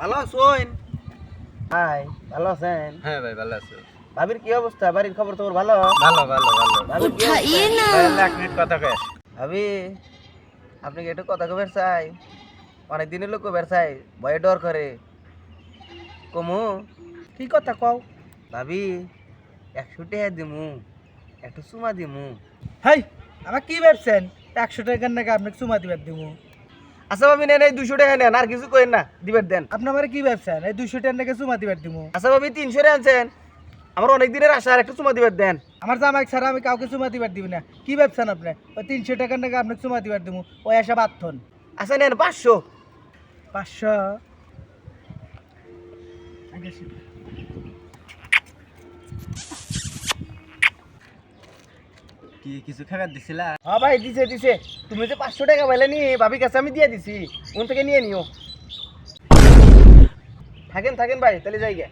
ভালো আছেন? হাই, ভালো আছেন? হ্যাঁ ভাই ভালো আছো। ভাবির কি অবস্থা? বাড়ির খবর তোর ভালো? ভালো ভালো ভালো। ভাবির কি অবস্থা? ভাই, 1 মিনিট কথা কয়। ভাবি, আপনি কি একটু কথা কবের চাই? অনেক দিনের লোক কবের চাই, ভয়ে ডর করে। কমু কি কথা কও? ভাবি, 100 টাকা দিমু, একটু চুমা দিমু। হাই, আমার কি ভাবছেন 100 টাকার নাকি আপনাকে চুমা দিবার দিব? আচ্ছা ভাবি, নেন এই 200 টাকা নেন, আর কিছু করেন না, দিবেন দেন। আপনি আমার কি ভাবছেন এই 200 টাকার নাকি চুমা দিবার দিব? আচ্ছা ভাবি, 300 টাকা আনছেন, আমার অনেক দিনের আশা, আর একটু চুমা দিবেন দেন। আমার জামাই ছাড়া আমি কাউকে চুমা দিবার দিব না। কি ভাবছেন আপনি? ওই 300 টাকার নাকি আপনাকে চুমা দিবার দিব? ওই আসা বাথন আচ্ছা নেন 500। 500। কি কিছু খাবার দিছিলা? হ্যাঁ ভাই, দিছে দিছে। তুমি যে 500 টাকা পাইলে নি, ভাবি কাছে আমি দিয়ে দিছি, ওন থেকে নিয়ে নিও। থাকেন থাকেন ভাই, তাহলে যাই গে।